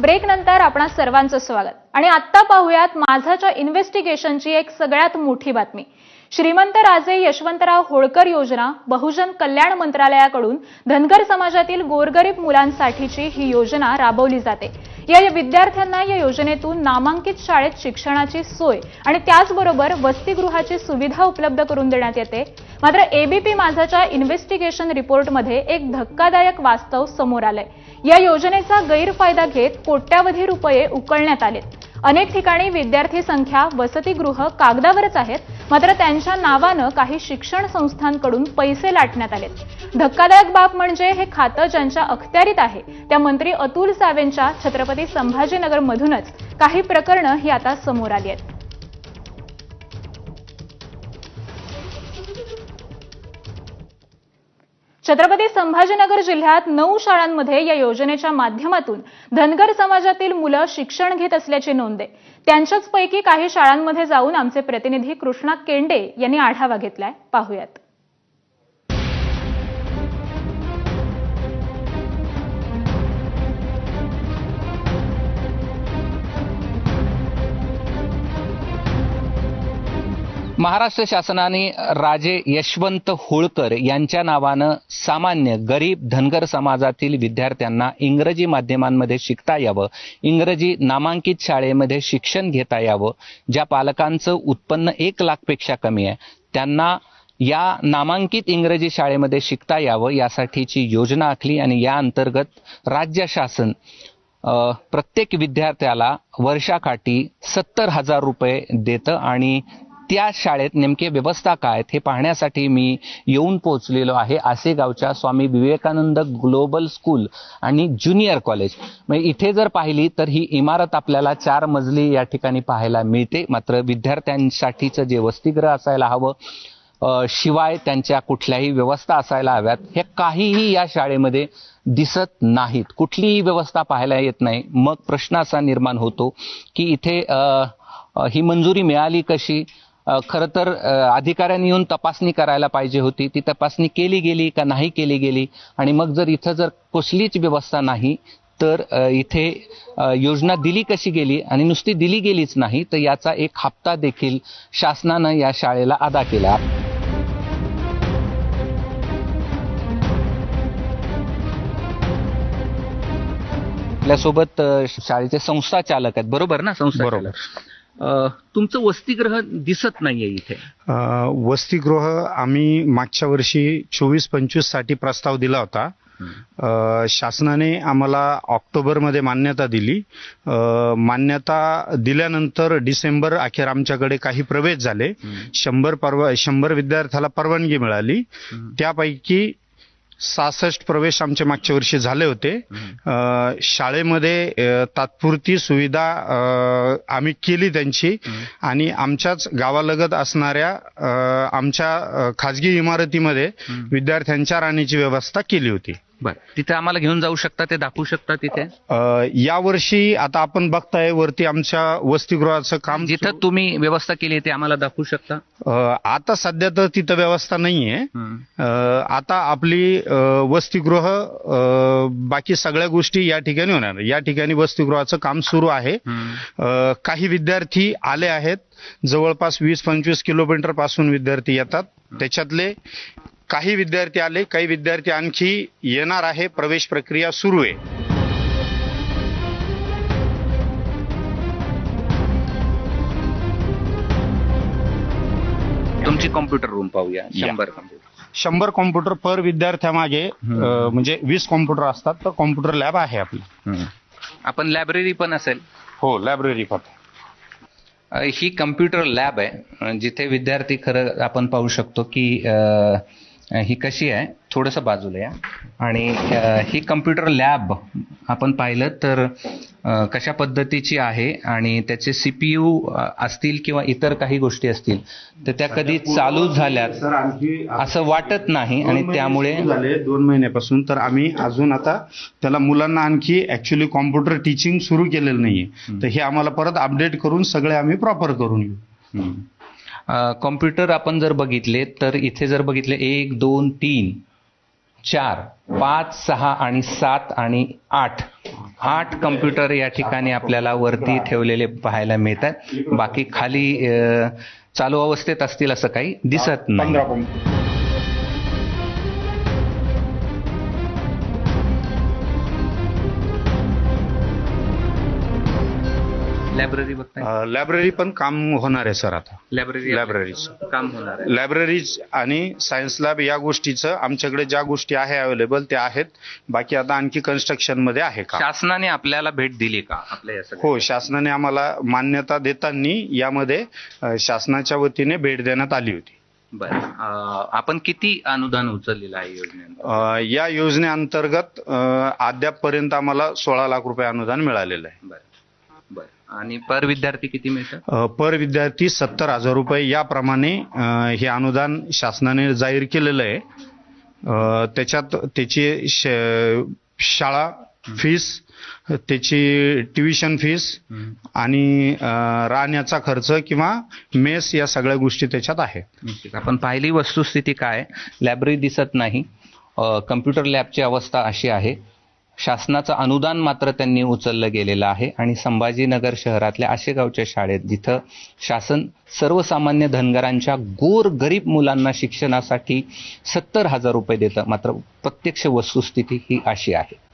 Break नंतर आपणा सर्वांचं स्वागत आणि आता पाहूयात माझाच्या इन्व्हेस्टिगेशनची एक सगळ्यात मोठी बातमी। श्रीमंत राजे यशवंतराव होळकर योजना बहुजन कल्याण मंत्रालयाकडून धनगर समाजातील गोरगरीब मुलांसाठीची ही योजना राबवली जाते। या विद्यार्थ्यांना या योजनेतून नामांकित शाळेत शिक्षणाची सोय आणि त्याचबरोबर वसतिगृहाची सुविधा उपलब्ध करून देण्यात येते। मात्र एबीपी माझाच्या इन्व्हेस्टिगेशन रिपोर्टमध्ये एक धक्कादायक वास्तव समोर आलंय। या योजनेचा गैरफायदा घेत कोट्यावधी रुपये उकळण्यात आलेत। अनेक ठिकाणी विद्यार्थी संख्या वसतिगृह कागदावरच आहेत, मात्र त्यांच्या नावानं काही शिक्षण संस्थांकडून पैसे लाटण्यात आलेत। धक्कादायक बाब म्हणजे हे खातं ज्यांच्या अखत्यारीत आहे त्या मंत्री अतुल सावेंच्या छत्रपती संभाजीनगर मधूनच काही प्रकरणं ही आता समोर आली आहेत। छत्रपती संभाजीनगर जिल्ह्यात 9 शाळांमध्ये या योजनेच्या माध्यमातून धनगर समाजातील मुलं शिक्षण घेत असल्याची नोंद आहे। त्यांच्याच पैकी काही शाळांमध्ये जाऊन आमचे प्रतिनिधी कृष्णा केंडे यांनी आढावा घेतलाय, पाहूयात। महाराष्ट्र शासनाने राजे यशवंत होळकर यांच्या नावानं सामान्य गरीब धनगर समाजातील विद्यार्थ्यांना इंग्रजी माध्यमांमध्ये शिकता यावं, इंग्रजी नामांकित शाळेमध्ये शिक्षण घेता यावं, ज्या पालकांचं उत्पन्न 1 लाखपेक्षा कमी आहे त्यांना या नामांकित इंग्रजी शाळेमध्ये शिकता यावं यासाठीची योजना आखली आणि या अंतर्गत राज्य शासन प्रत्येक विद्यार्थ्याला वर्षाकाठी 70,000 रुपये देतं आणि त्या शाळेत नेमके व्यवस्था काय हे पाहण्यासाठी मी येऊन पोहोचलेलो आहे आसेगावच्या स्वामी विवेकानंद ग्लोबल स्कूल आणि ज्युनियर कॉलेज। म्हणजे इथे जर पाहिली तर ही इमारत आपल्याला 4 मजली या ठिकाणी पाहायला मिळते। मात्र विद्यार्थ्यांसाठीचं जे वसतिगृह असायला हवं, शिवाय त्यांच्या कुठल्याही व्यवस्था असायला हव्यात, हे काहीही या शाळेमध्ये दिसत नाहीत। कुठलीही व्यवस्था पाहायला येत नाही। मग प्रश्न असा निर्माण होतो की इथे ही मंजुरी मिळाली कशी? खरं तर अधिकाऱ्यांनी येऊन तपासणी करायला पाहिजे होती। ती तपासणी केली गेली का नाही केली गेली? आणि मग जर इथं जर कसलीच व्यवस्था नाही तर इथे योजना दिली कशी गेली? आणि नुसती दिली गेलीच नाही तर याचा एक हप्ता देखील शासनानं या शाळेला अदा केला। आपल्यासोबत शाळेचे संस्था चालक आहेत, बरोबर ना? संस्था चालक, तुमचं वसतिगृह दिसत नाहीये इथे। वसतिगृह आम्ही मागच्या वर्षी 24-25 साठी प्रस्ताव दिला होता। शासनाने आम्हाला ऑक्टोबरमध्ये मान्यता दिली। मान्यता दिल्यानंतर डिसेंबर अखेर आमच्याकडे काही प्रवेश झाले। 100 विद्यार्थ्याला परवानगी मिळाली। त्यापैकी 66 प्रवेश आमचे मागच्या वर्षी झाले होते। शाळेमध्ये तात्पुरती सुविधा आम्ही केली त्यांची आणि आमच्याच गावालगत असणाऱ्या आमच्या खाजगी इमारतीमध्ये विद्यार्थ्यांच्या राहण्याची व्यवस्था केली होती। बरं, तिथे आम्हाला घेऊन जाऊ शकता, ते दाखवू शकता तिथे? यावर्षी आता आपण बघताय वरती आमच्या वसतिगृहाचं काम, जिथं तुम्ही व्यवस्था केली ते आम्हाला दाखवू शकता? आता सध्या तर तिथं व्यवस्था नाहीये। आता आपली वसतिगृह बाकी सगळ्या गोष्टी या ठिकाणी होणार। या ठिकाणी वसतिगृहाचं काम सुरू आहे। काही विद्यार्थी आले आहेत, जवळपास 20-25 किलोमीटर पासून विद्यार्थी येतात। त्याच्यातले काही विद्यार्थी आले, काही विद्यार्थी आणखी येणार आहे। प्रवेश प्रक्रिया सुरू आहे। तुमची कॉम्प्युटर रूम पाहूया। 100 कॉम्प्युटर पर विद्यार्थ्यामागे म्हणजे 20 कॉम्प्युटर असतात। तर कॉम्प्युटर लॅब आहे आपली। आपण लायब्ररी पण असेल? हो, लायब्ररी पण। ही कम्प्युटर लॅब आहे जिथे विद्यार्थी, खरं आपण पाहू शकतो की ही कशी आहे, थोडंसं बाजूला या। आणि ही कम्प्युटर लॅब आपण पाहिलं तर कशा पद्धतीची आहे आणि त्याचे CPU असतील किंवा इतर काही गोष्टी असतील तर त्या कधी चालू झाल्यात असं वाटत नाही। आणि त्यामुळे 2 महिन्यापासून तर आम्ही अजून आता त्याला मुलांना आणखी ऍक्च्युअली कॉम्प्युटर टीचिंग सुरू केलेलं नाहीये। तर हे आम्हाला परत अपडेट करून सगळे आम्ही प्रॉपर करून घेऊ। कॉम्प्युटर आपण जर बघितले तर इथे जर बघितले 1, 2, 3, 4, 5, 6 आणि 7 आणि 8 कम्प्युटर या ठिकाणी आपल्याला वरती ठेवलेले पाहायला मिळतात. बाकी खाली चालू अवस्थेत असतील असं काही दिसत नाही. लायब्ररी बघताय? लायब्ररी पण काम होणार आहे सर आता. लायब्ररीज काम होणार आहे. लायब्ररीज आणि सायन्स लॅब या गोष्टीचं आमच्याकडे ज्या गोष्टी आहे अवेलेबल त्या आहेत. बाकी आता आणखी कन्स्ट्रक्शन मध्ये आहे का. शासनाने आपल्याला भेट दिली का आपल्या या सगळ्या? हो, शासनाने आम्हाला मान्यता देताना यामध्ये शासनाच्या वतीने भेट देण्यात आली होती. बरं, आपण किती अनुदान उचललेलं आहे योजनेत? या योजनेअंतर्गत अद्यापपर्यंत आम्हाला 16 लाख रुपये अनुदान मिळालेलं आहे. बरं बरं. आणि पर विद्यार्थी किती मिळतं? पर विद्यार्थी 70,000 रुपये याप्रमाणे हे अनुदान शासनाने जाहीर केलेलं आहे. त्याच्यात त्याची शाळा फीस, त्याची ट्युशन फीस आणि राहण्याचा खर्च किंवा मेस या सगळ्या गोष्टी त्याच्यात आहे. आपण पाहिली वस्तुस्थिती काय, लायब्ररी दिसत नाही. कम्प्युटर लॅबची अवस्था अशी आहे. शासनाचं अनुदान मात्र त्यांनी उचललं गेलेलं आहे आणि संभाजीनगर शहरातल्या आशेगावच्या शाळेत जिथं शासन सर्वसामान्य धनगरांच्या गोरगरीब मुलांना शिक्षणासाठी 70,000 रुपये देतं, मात्र प्रत्यक्ष वस्तुस्थिती ही अशी आहे.